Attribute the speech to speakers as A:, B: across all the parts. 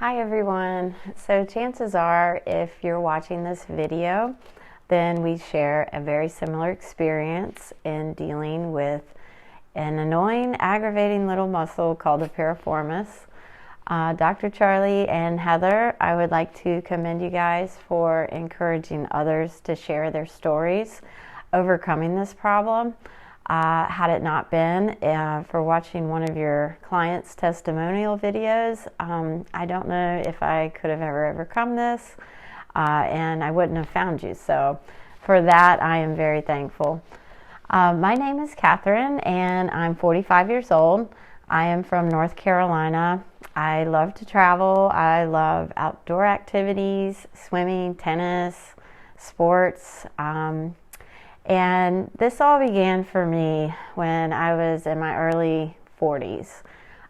A: Hi everyone. So chances are if you're watching this video, then we share a very similar experience in dealing with an annoying, aggravating little muscle called the piriformis. Dr. Charlie and Heather, I would like to commend you guys for encouraging others to share their stories overcoming this problem. Had it not been for watching one of your clients' testimonial videos, I don't know if I could have ever overcome this, and I wouldn't have found you. So for that, I am very thankful. My name is Catherine, and I'm 45 years old. I am from North Carolina. I love to travel. I love outdoor activities, swimming, tennis, sports. And this all began for me when I was in my early 40s.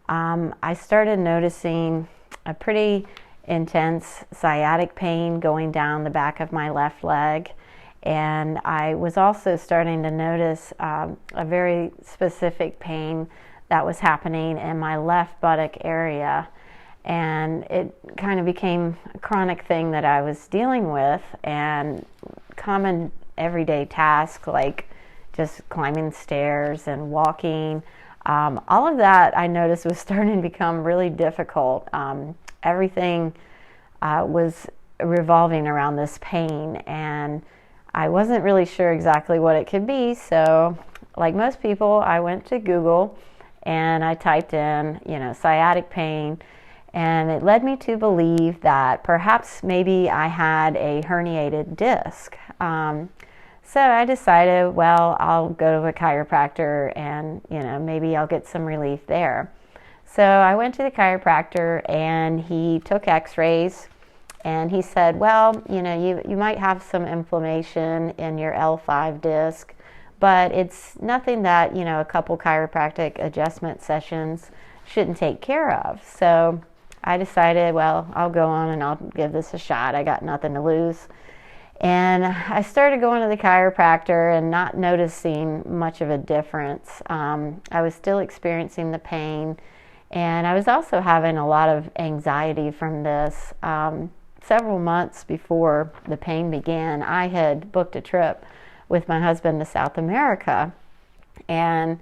A: I started noticing a pretty intense sciatic pain going down the back of my left leg. And I was also starting to notice a very specific pain that was happening in my left buttock area. And it kind of became a chronic thing that I was dealing with, and common everyday tasks like just climbing stairs and walking. All of that I noticed was starting to become really difficult. Everything was revolving around this pain, and I wasn't really sure exactly what it could be. So like most people, I went to Google and I typed in, sciatic pain, and it led me to believe that perhaps maybe I had a herniated disc. So I decided, well, I'll go to a chiropractor and, maybe I'll get some relief there. So I went to the chiropractor and he took x-rays and he said, well, you might have some inflammation in your L5 disc, but it's nothing that, a couple chiropractic adjustment sessions shouldn't take care of. So I decided, well, I'll go on and I'll give this a shot. I got nothing to lose. And I started going to the chiropractor and not noticing much of a difference. I was still experiencing the pain, and I was also having a lot of anxiety from this. Several months before the pain began, I had booked a trip with my husband to South America, and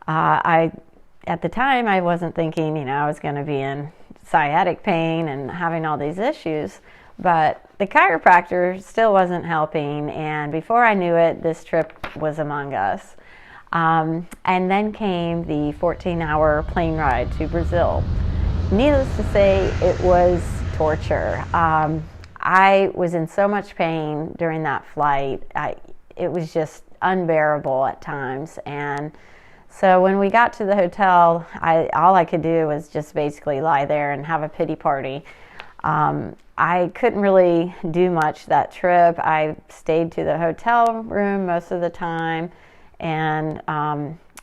A: at the time, I wasn't thinking, I was going to be in sciatic pain and having all these issues. But the chiropractor still wasn't helping, and before I knew it, this trip was among us. And then came the 14-hour plane ride to Brazil. Needless to say, it was torture. I was in so much pain during that flight. It was just unbearable at times. And so when we got to the hotel, all I could do was just basically lie there and have a pity party. I couldn't really do much that trip. I stayed to the hotel room most of the time, and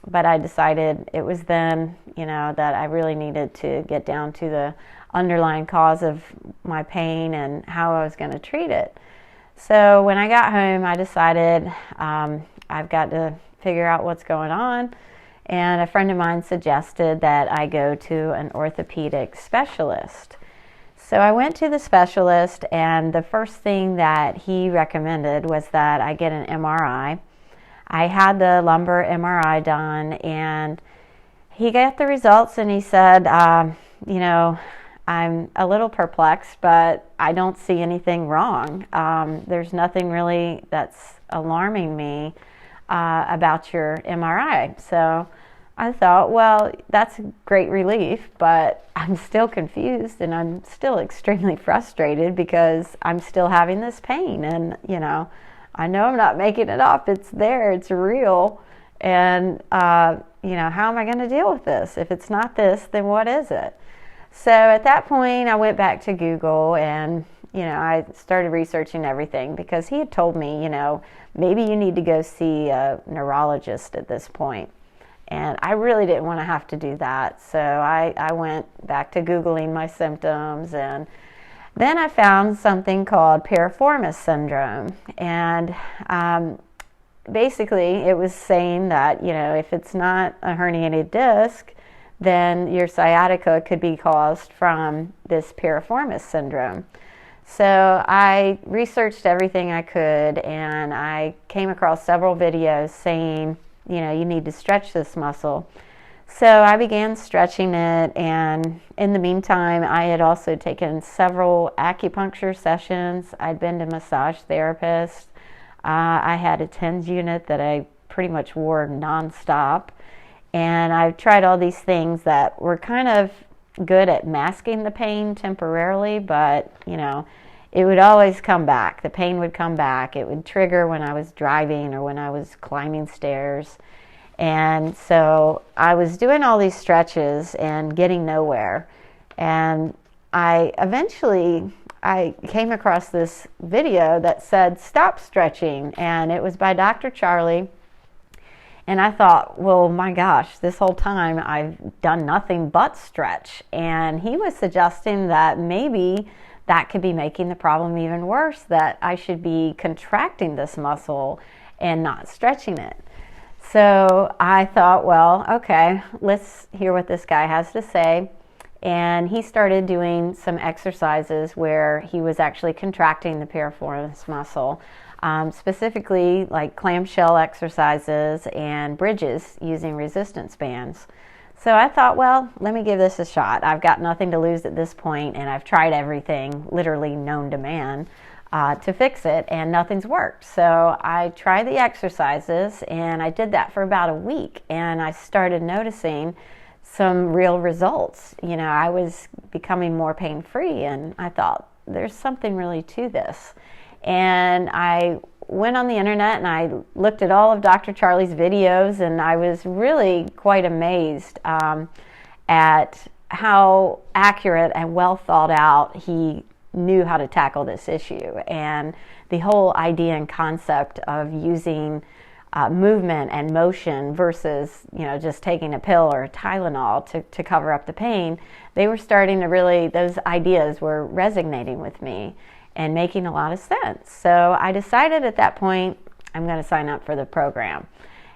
A: but I decided it was then, that I really needed to get down to the underlying cause of my pain and how I was going to treat it. So when I got home, I decided I've got to figure out what's going on, and a friend of mine suggested that I go to an orthopedic specialist. So I went to the specialist, and the first thing that he recommended was that I get an MRI. I had the lumbar MRI done, and he got the results, and he said, I'm a little perplexed, but I don't see anything wrong. There's nothing really that's alarming me about your MRI. So I thought, well, that's a great relief, but I'm still confused and I'm still extremely frustrated because I'm still having this pain. And, I know I'm not making it up. It's there. It's real. And, how am I going to deal with this? If it's not this, then what is it? So at that point, I went back to Google and, I started researching everything because he had told me, maybe you need to go see a neurologist at this point. And I really didn't want to have to do that. So I went back to Googling my symptoms, and then I found something called Piriformis Syndrome. And basically it was saying that, if it's not a herniated disc, then your sciatica could be caused from this piriformis syndrome. So I researched everything I could, and I came across several videos saying, you need to stretch this muscle. So I began stretching it, and in the meantime, I had also taken several acupuncture sessions. I'd been to massage therapists. I had a TENS unit that I pretty much wore nonstop. And I've tried all these things that were kind of good at masking the pain temporarily, but, it would always come back. The pain would come back. It would trigger when I was driving or when I was climbing stairs. And so I was doing all these stretches and getting nowhere. And I came across this video that said, stop stretching. And it was by Dr. Charlie. And I thought, well, my gosh, this whole time I've done nothing but stretch. And he was suggesting that maybe that could be making the problem even worse, that I should be contracting this muscle and not stretching it. So I thought, well, okay, let's hear what this guy has to say. And he started doing some exercises where he was actually contracting the piriformis muscle, specifically like clamshell exercises and bridges using resistance bands. So I thought, well, let me give this a shot. I've got nothing to lose at this point, and I've tried everything literally known to man to fix it, and nothing's worked. So I tried the exercises, and I did that for about a week, and I started noticing some real results. I was becoming more pain-free, and I thought, there's something really to this. And I went on the internet and I looked at all of Dr. Charlie's videos, and I was really quite amazed at how accurate and well thought out he knew how to tackle this issue, and the whole idea and concept of using movement and motion versus just taking a pill or a Tylenol to cover up the pain. They were starting to really, those ideas were resonating with me and making a lot of sense. So I decided at that point, I'm going to sign up for the program.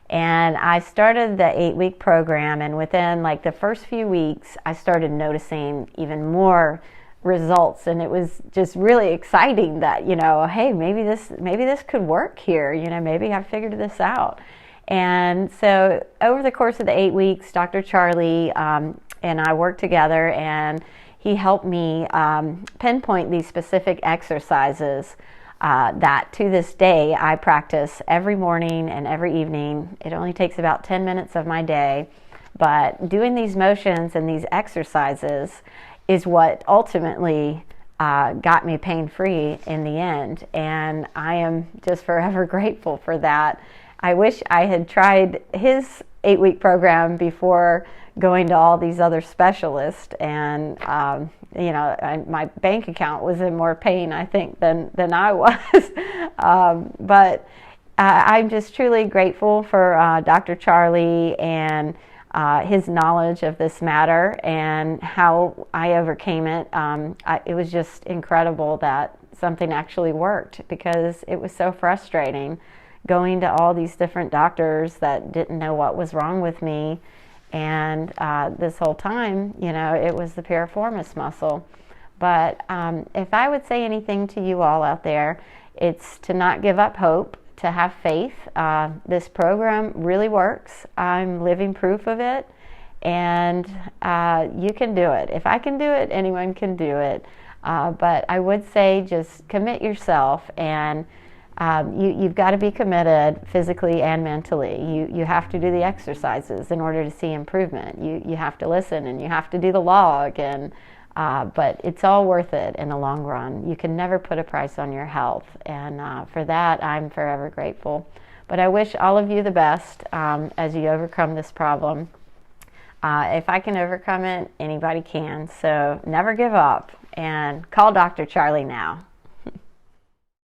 A: And I started the 8-week program, and within like the first few weeks, I started noticing even more results, and it was just really exciting that, hey, maybe this could work here, maybe I've figured this out. And so over the course of the 8 weeks, Dr. Charlie and I worked together, and he helped me pinpoint these specific exercises that to this day I practice every morning and every evening. It only takes about 10 minutes of my day, but doing these motions and these exercises is what ultimately got me pain-free in the end, and I am just forever grateful for that. I wish I had tried his 8-week program before going to all these other specialists, and my bank account was in more pain, I think, than I was. But I'm just truly grateful for Dr. Charlie and his knowledge of this matter and how I overcame it. It was just incredible that something actually worked, because it was so frustrating going to all these different doctors that didn't know what was wrong with me. And this whole time, it was the piriformis muscle. But if I would say anything to you all out there, it's to not give up hope, to have faith. This program really works. I'm living proof of it, and you can do it. If I can do it, anyone can do it. But I would say just commit yourself, and you've got to be committed physically and mentally. You have to do the exercises in order to see improvement. You have to listen, and you have to do the log, and but it's all worth it in the long run. You can never put a price on your health, and for that I'm forever grateful. But I wish all of you the best as you overcome this problem. If I can overcome it, anybody can. So never give up, and call Dr. Charlie now.